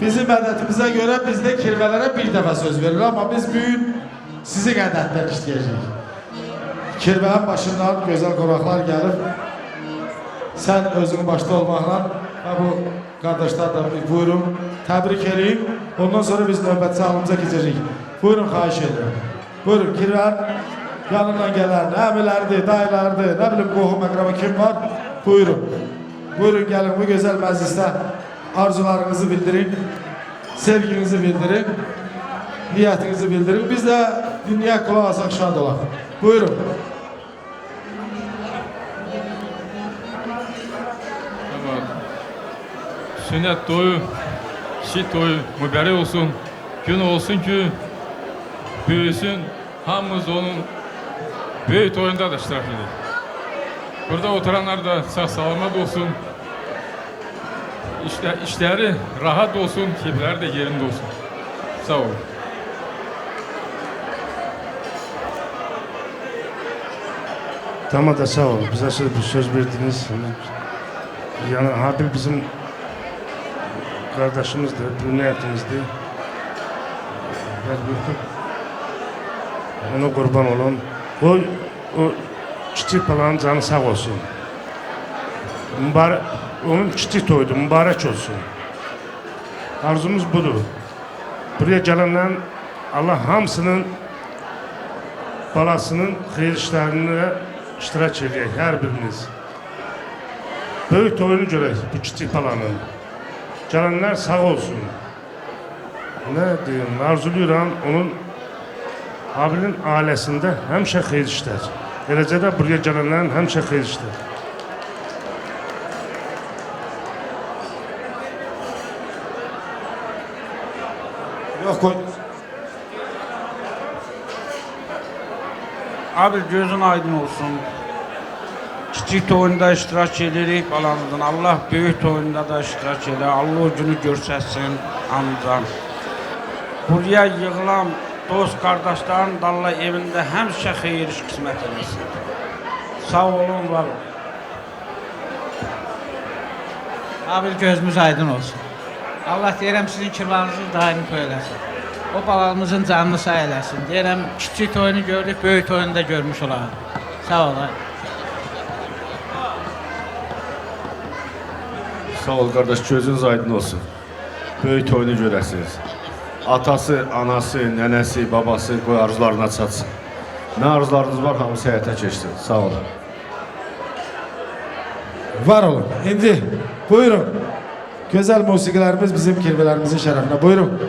Bizim ədətimizə görə bizdə kirvələrə bir dəfə söz verilir, amma biz bugün sizin ədətlər istəyəcəyik. Kirvənin başından gözəl qonaqlar gəlib, sən özünün başda olmaqla və bu qardaşlar da buyurun, təbrik edeyim. Ondan sonra biz növbəti halımıza keçəcəyik. Buyurun, xahiş edirəm. Buyurun, kirvənin yanından gələn əmilərdir, dayılardır, nə bilim qohum əqrəba kim var? Buyurun. Buyurun, gəlin bu gözəl məclisdə arzularınızı bildirin, sevginizi bildirin, niyetinizi bildirin. Biz de dinleyək, kulaq asaq, şad olaq. Buyurun. Sünnet toyu, şit toyu mübarek olsun. Gün olsun ki büyüsün. Hamımız onun büyük toyunda da iştirak edelim. Burada oturanlar da sağ salamat olsun. İşleri rahat olsun, keyifleri de yerinde olsun. Sağ olun. Tamam da sağ ol. Bize bir söz verdiniz. Yani Habil bizim kardeşimizdi, bünyetimizdi. Ona kurban olun. O küçük palanın canı sağ olsun. Onun küçük toydu, mübarek olsun. Arzumuz budur. Buraya gelenlerin Allah hamısının balasının xeyir işlerine iştirak edecek her biriniz. Böyük toyunu görək bu küçük balanın. Gelenler sağ olsun. Ne diyeyim, arzuluyorum onun Habil'in ailesinde həmişə xeyir işler. Eləcə də buraya gelenlerin həmişə xeyir işler. Yok koy. Abi gözün aydın olsun. Kiçik toyunda iştirak edirik balanızdan. Allah büyük toyunda da iştirak eder. Allah o günü görsətsin amcam. Buraya yığılan dost kardeşlerin de Allah evinde həmişə xeyir iş qismət edilsin. Sağ olun, var olun. Abi gözümüz aydın olsun. Allah deyirəm sizin kirvanızı daim söyləsin. O balamızın canını sağ eləsin. Deyirəm kiçik toyunu gördük, böyük toyunu da görmüş olalım. Sağ olun. Sağ ol kardeş, gözünüz aydın olsun. Böyük toyunu görəsiniz. Atası, anası, nənəsi, babası qoy arzularına çatsın. Nə arzularınız var, hamısı həyata keçsin. Sağ olun. Var olun. İndi buyurun. Güzel musikilerimiz bizim kirvelerimizin şerefine. Buyurun.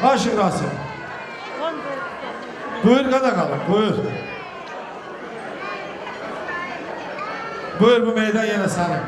Aşık Rasim. Buyur qada qalın, buyur. Buyur, bu meydan yenə sənin.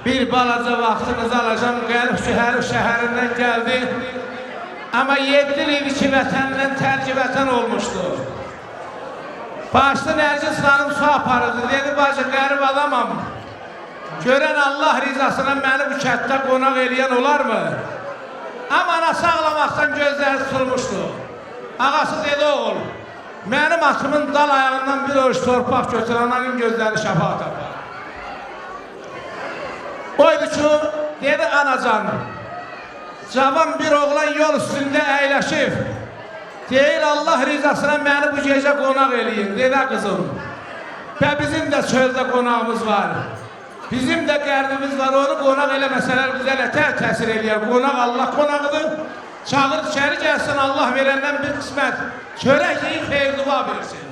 Bir balaca vaxtınızı alacağım, Qəlb şəhərindən gəldi. Amma 7 il idi ki, vətəndən tərk vətən olmuşdu. Başlı Nərgiz xanım su aparırdı, dedi, bacı, qərib adamam. Görən Allah rizasına məni bu kətdə qonaq eləyən olarmı? Amma anası ağlamaqdan gözləri tutulmuşdu. Ağası dedi, oğul, mənim atımın dal ayağından bir oruç torpaq götür, ananın gözləri şəfaat tapar. Oydu ki, dedi anacan, cavan bir oğlan yol üstündə əyləşib, deyir Allah rizasına məni bu gecə qonaq eləyin, dedi qızım. Və bizim də çöldə qonağımız var, bizim də qərbimiz var, onu qonaq eləməsələr bizə nətər təsir eləyər, qonaq Allah qonağıdır, çağır içəri gəlsin, Allah verəndən bir qismət, çörək yiyib xeyir dua versin.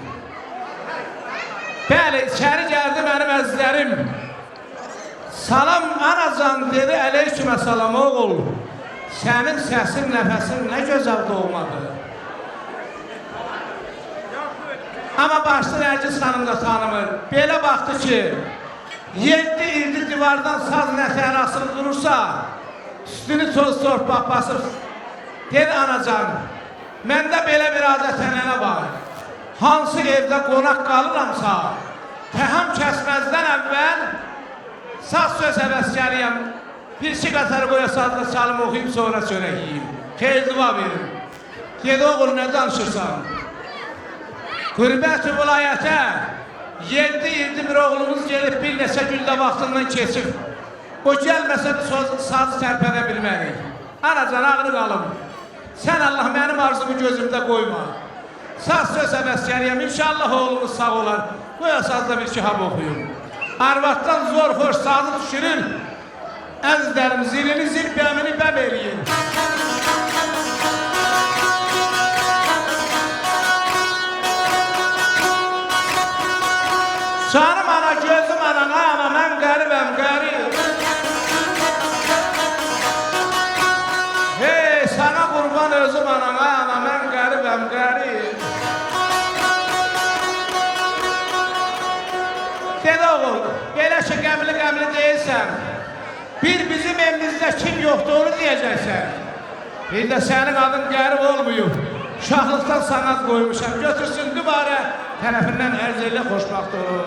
Bəli, içəri gəldi mənim əzizlərim, salam anacan dedi, əleyhümə salam oğul, sənin səsin, nəfəsin nə gözəl doğmadı. Amma başlı Nərgiz xanım da tanımır. Belə baxdı ki, 7 ildir divardan saz nətər asılı durursa, üstünü toz torpaq basır. Dedi anacan, məndə belə bir adət-ənənə var. Hansı evdə qonaq qalıramsa, təhəm kəsməzdən əvvəl saz söz həvəskəriyəm, bir-iki qatarı qoya sazda çalım oxuyub, sonra çörək yiyim. Xeyir dua verin. Dedi oğul, nə danışırsan? Qürbət-i vilayətə 7 ildir bir oğlumuz gelib, bir neçə gündə vaxtından keçib. O gəlməsə sazı tərpədə bilmərik. Anacan, ağrı qalım. Sən Allah mənim arzumu gözümdə qoyma. Saz söz həvəskəriyəm, inşallah oğlumuz sağ olar. Qoya sazda bir-iki hab oxuyum. Arvatdan zor xoş sazı düşürür. Əzizlərim, zilini zil, bəmini bəm eləyin. Canım ana, gözüm ana, ama mən qəribəm, qərib. Hey, sana qurban özüm ana, ama mən qəribəm, qərib. Dedi oğul, belə ki, qəmli deyilsən, bir bizim evimizdə kim yoxdur, onu deyəcəksən. Bir də sənin adın qərib olmuyub, şahlıqdan sanat qoymuşam, götürsün dübarə, tərəfindən ərz elə xoşbaxt olur.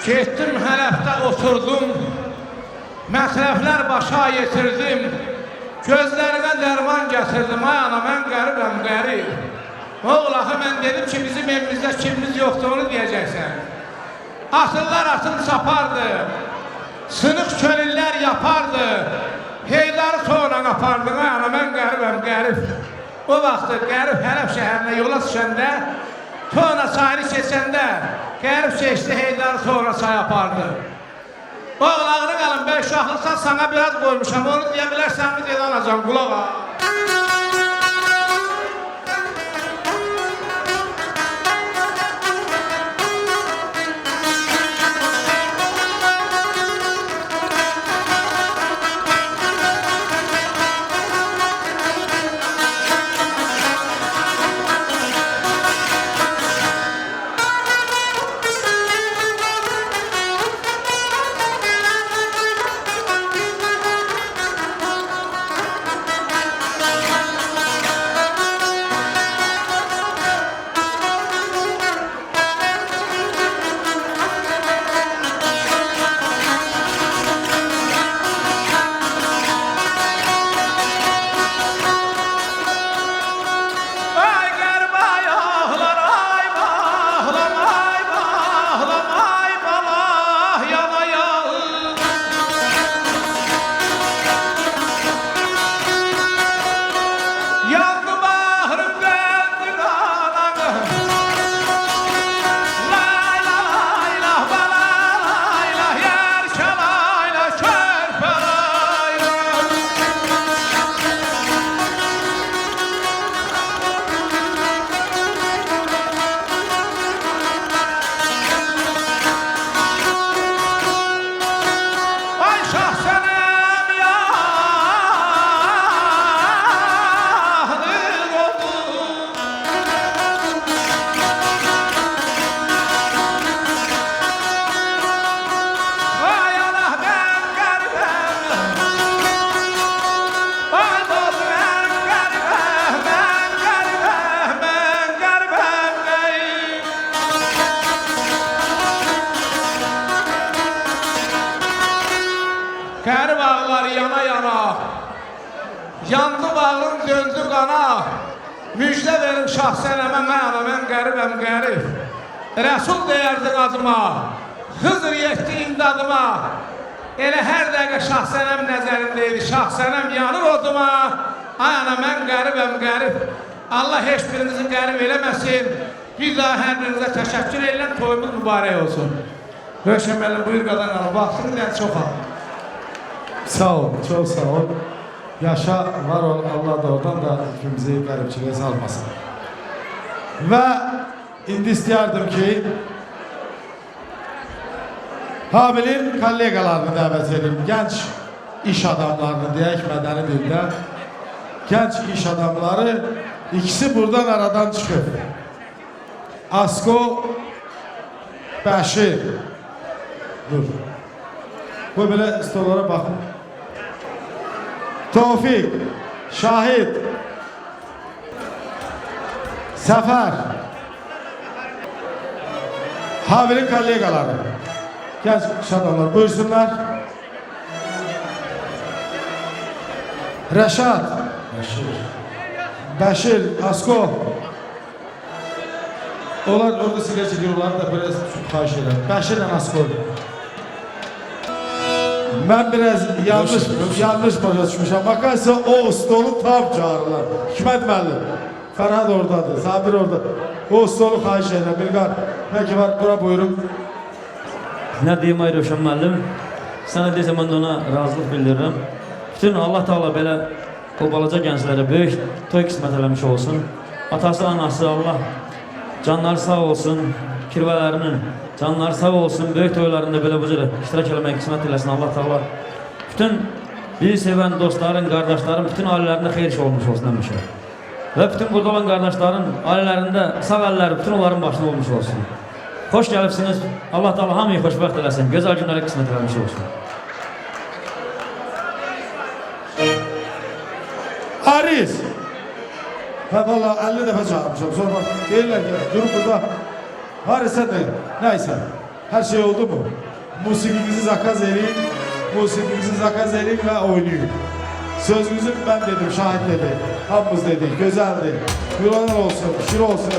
Getdim hələfdə oturdum, məsrəflər başa yetirdim, gözlərimə dərman gətirdim, ay ana mən qəribəm, qərib. Oğlağı mən dedim ki, bizim evimizdə kimimiz yoxdur, onu deyəcəksən. Atırlar atın sapardı, sınıq könüllər yapardı, heydarı sonra apardı, ay ana mən qəribəm, qərib. O vaxtı qərib Hələf şəhərinə yola düşəndə, sonra sayını keçəndə, qərib keçdi, heydarı sonra say apardı. Oğlağını qalın, ben uşaqlıqsan sana biraz qoymuşam, onu deyə bilərsən mi deyə anacam, qulağa. Qərib ağları yana yana, yandı bağım döndü qana, müjdə verin Şah Sənəmə, mən qəribəm, qərib. Rəsul deyərdi adıma, Xızır yetdi imdadıma, elə hər dəqiqə Şah Sənəm nəzərindeydi, Şah Sənəm yanır oduma, ay ana mən qəribəm, qərib. Allah heç birinizi qərib eləməsin, bir daha hər birinizə təşəkkür edirəm, toyumuz mübarək olsun. Röşən müəllim, buyur qadan qanı, vaxtını dən çox al. Sağ ol, çok sağ ol. Yaşa var ol, Allah da oradan da hükümüzü qəribçiliyə salmasın. Və indi istəyərdim ki, Habil'in kollegalarını dəvət edin, gənc iş adamlarını deyək mədəni dildə, gənc iş adamları, ikisi buradan aradan çıxıb. Asko, Bəşir, dur. Bu belə stollara baxın. Tevfik, Şahid, Səfər, Habil'in kollegaları, genç iş adamları buyursunlar. Rəşad, Bəşir, Asko. Onlar orada silah çekiyor, onları da biraz xahiş edirəm. Bəşirlə Asko. Ben biraz yanlış başa düşmüşəm. Bakarsa o stolu tam çağırırlar. Hikmət müəllim, Fərhad oradadır, Sabir orada. O stolu xahiş edirəm. Bilqar, belki var, bura buyurun. Nə deyim ay Rövşən müəllim, sənə deyəsə mən də ona razılıq bildirirəm. Bütün Allah Teala belə o balaca gənclərə böyük toy qismət eləmiş olsun. Atası, anası, Allah canları sağ olsun, kirvələrinin canları sağ olsun, böyük toylarında belə bu cür iştirak eləmək qismət eləsin Allah Teala. Bütün bizi sevən dostların, qardaşların, bütün ailələrində xeyir iş olmuş olsun həmişə. Və bütün burada olan qardaşların ailələrində sağ əlləri bütün onların başında olmuş olsun. Xoş gəlibsiniz. Allah Teala hamıyı xoşbəxt eləsin. Gözəl günlərə qismət eləmiş olsun. Aris. Ha valla 50 dəfə çağırmışam. Sonra deyirlər ki, durub burada. Haris'e de. Neyse. Her şey oldu mu? Musikimizi zakaz edin, musikimizi zakaz edin ve oynayın. Sözünüzü ben dedim, şahit dedi. Hamımız dedik, güzeldi. Yulanar olsun, şir olsun.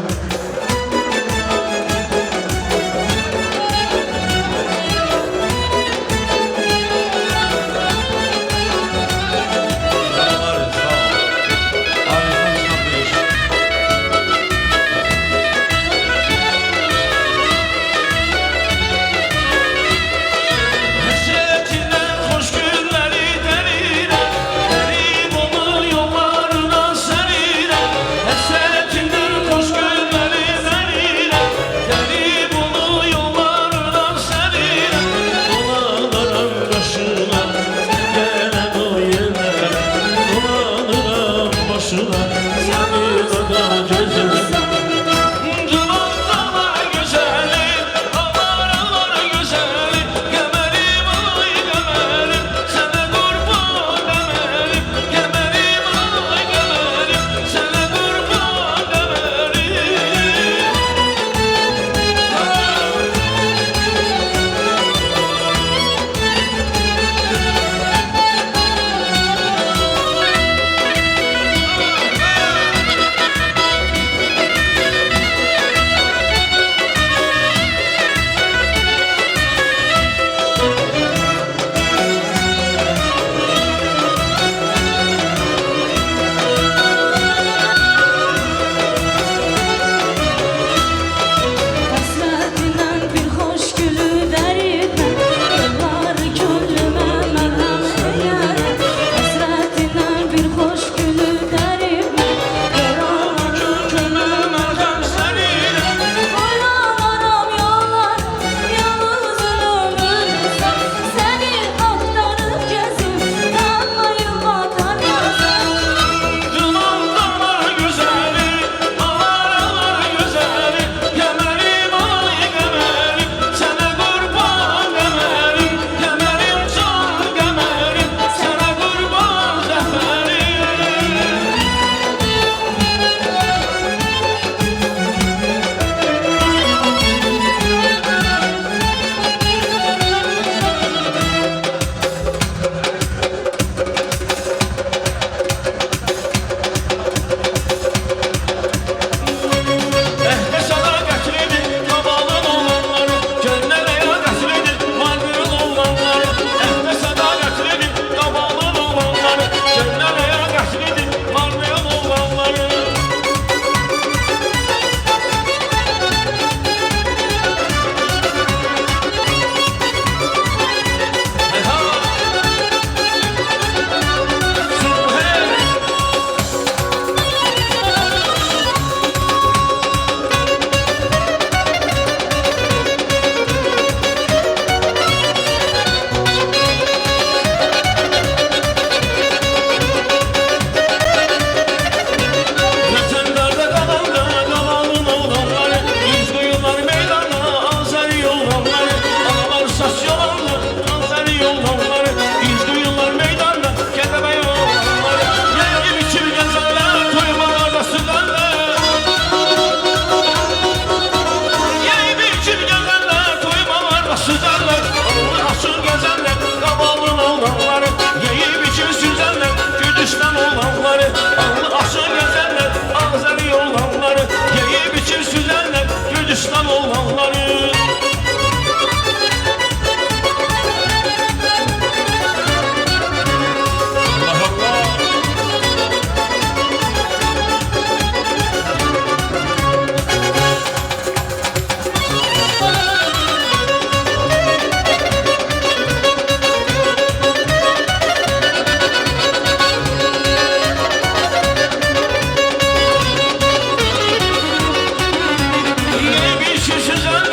Sözen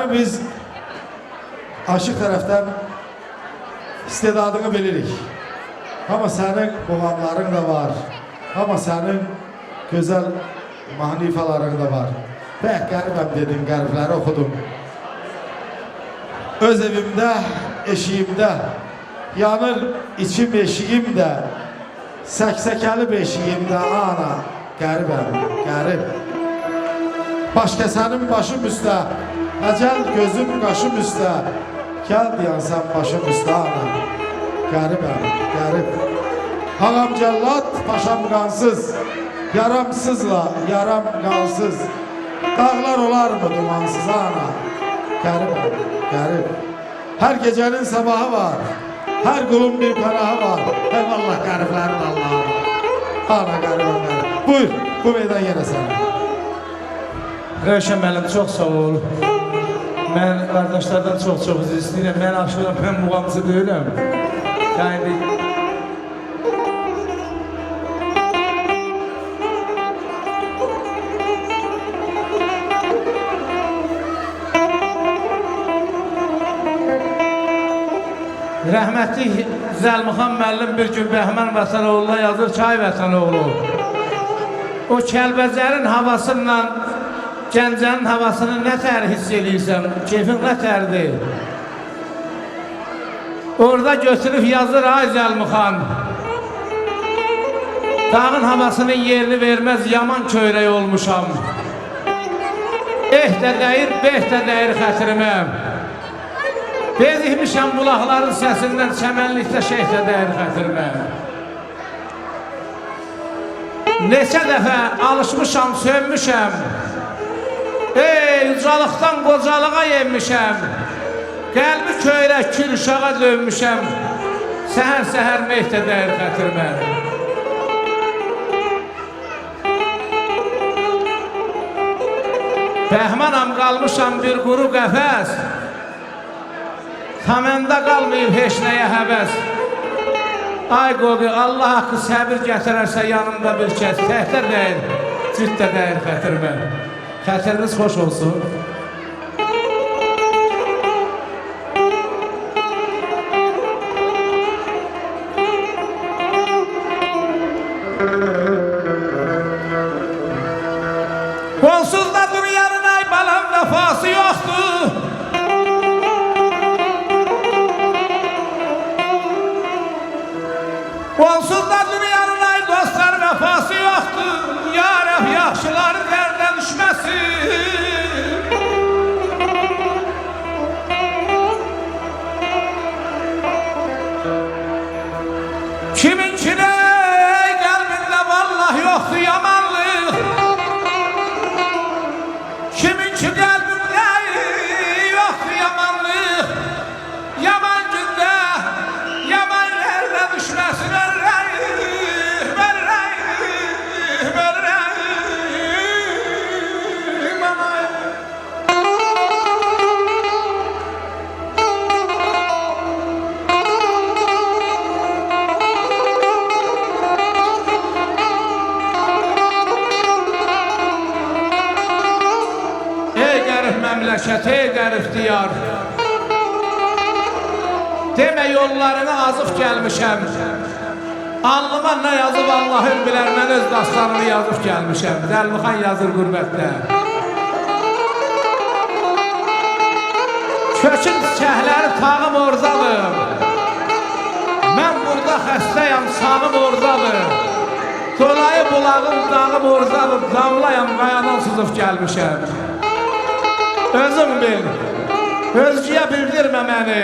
Səni biz aşıq tərəfdən istedadını bilirik. Amma sənin boğamların da var. Amma sənin gözəl mahnifaların da var. Bəh, qəribəm dedin, qəribləri oxudum. Öz evimdə, eşiyimdə, yanır içim eşiyimdə, səksəkəli beşiyimdə, ana, qəribəm, qərib. Baş kəsənin başım üstə, əcəl gözüm qaşım üstə, gəl deyansan başım üstə, ana, qəribəm, qərib. Ağam cəllat, paşam qansız, yaramsızla, yaram qansız, dağlar olar mı dumansız, ana, qəribəm, qərib. Hər gecənin sabahı var, hər qulun bir pənahı var. Eyvallah qəriblərin Allah'ım. Ana qəribəm, qərib. Buyur, bu meydan yerə sənə. Rövşən müəllim, çox sağ ol. Mən qardaşlardan çox üzr istəyirəm. Mən aşığım, mən muğamcı deyiləm. Yəni rəhmətli Zəlmixan müəllim bir gün Bəhmən Vətənoğlu'na yazır ki, ay Vətənoğlu, o Kəlbəcərin havasıyla Gəncənin havasını nə tər hiss edirsən, keyfin nə tərdir? Orada götürüb yazır, ay Zəlmixan, dağın havasının yerini verməz yaman köyrək olmuşam. Eh də dəyir, beh də dəyir xətrimə. Bezikmişəm bulaqların səsindən, çəmənlikdə şeyhdə dəyir xətrimə. Neçə dəfə alışmışam, sönmüşəm. Ey, ucalıqdan qocalığa yenmişəm. Qəlbi köyrək, külüşağa dönmüşəm. Səhər-səhər mehdə dəyir xətrimə. Bəhmanam qalmışam bir quru qəfəs. Tamenda qalmayıb heç nəyə həvəs. Ay qobi, Allah haqqı səbir gətirərsə yanımda bir kəs. Təhtər dəyir, ciddə dəyir xətrimə. Xətriniz xoş olsun. Onsuz da dünyanın ay balam vəfası yoxdur. Onsuz da dünyanın ay dostlar vəfası yoxdur. Ya Rəb, yaxşıları dərdən düşməsin. Kiminkine qəlbində vallah yoxdur yamanlıq. Kiminki qəlbində yoxdur yamanlıq. Yaman gündə, yaman yerdə düşməsin ərrəyim, ərrəyim, ərrəyim, anayım. Ey qərib məmləkət, ey qərib diyar. Demə yollarına azıb gəlmişəm. Alnıma nə yazıb Allahım bilər, mən öz dastanımı yazıb gəlmişəm. Zəlmixan yazır qürbətdə. Kökün çiçəkləri tağım oradadır. Mən burada xəstəyəm, sağım oradadır. Dolayı bulağım, dağım oradadır. Damlayam, qayadan sızıb gəlmişəm. Özüm bil, özgüyə bildirmə məni.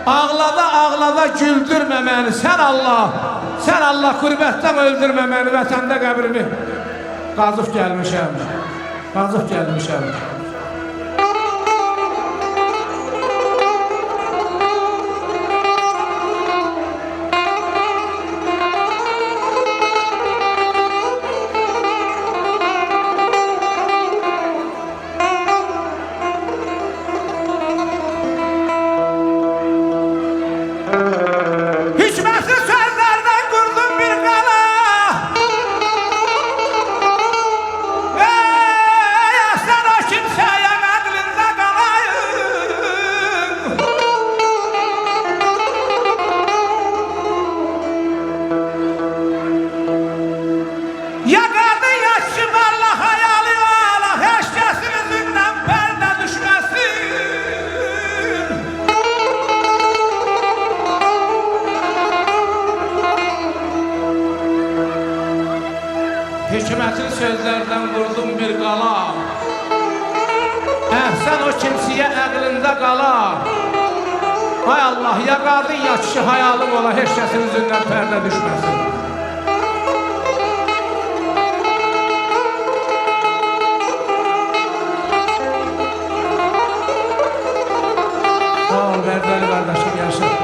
Ağlada, ağlada güldürmə məni. Sən Allah qürbətdən öldürmə məni. Vətəndə qəbrimi qazıb gəlmişəm. Qazıb gəlmişəm. Hikmətsiz sözlərdən qurdum bir qala. Ey, sən o kimsəyə əqlində qalay. sözlerden vurdum bir qala. Əhsən o kimsiyə əqlində qala. Hay Allah, ya qadın ya kişi hayalım ola, heç kəsin üzündən pərdə düşməsin. Sağ ol Bərdəli qardaşım, yaşa.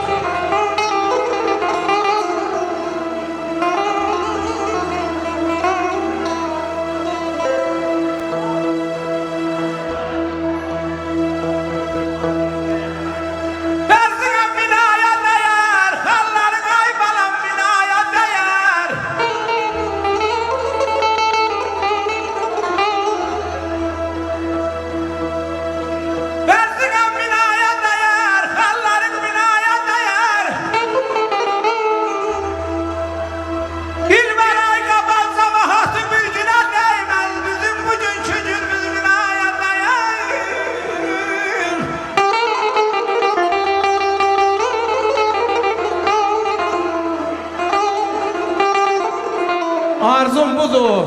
Arzum budur.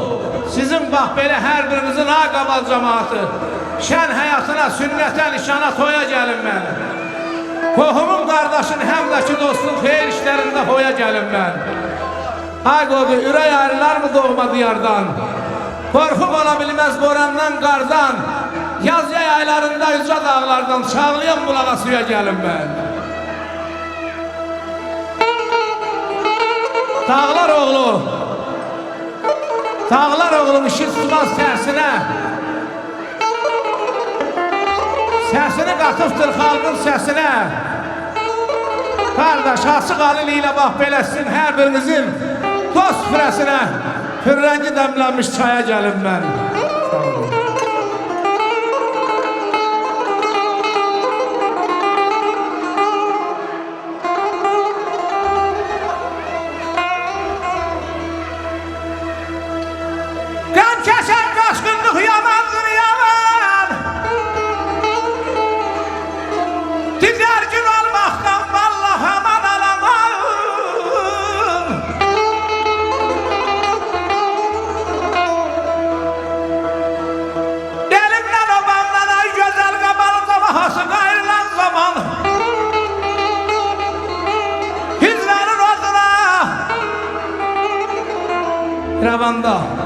Sizin bax belə hər birinizin ağabal cəmaatı şən həyatına, sünnətə, nişana, toya gəlin mən. Qohumun, qardaşın, həmdəki dostun xeyir işlərində hoya gəlin mən. Ay qodu, ürək ayrılar mı doğma diyardan? Qorxub ola bilməz qorandan, qardan. Yaz yay aylarında yücə dağlardan çağlayan bulağa suya gəlin mən. Dağlar oğlu, Dağlar oğlum işin tutmaz sərsinə. Səsini qatıbdır xalqın səsinə. Qardaş, Hasıq Ali ilə bax beləsin hər birinizin dost firəsinə. Pürrəngi dəmlənmiş çaya gəlin mən. Sağ olun. Rəvanda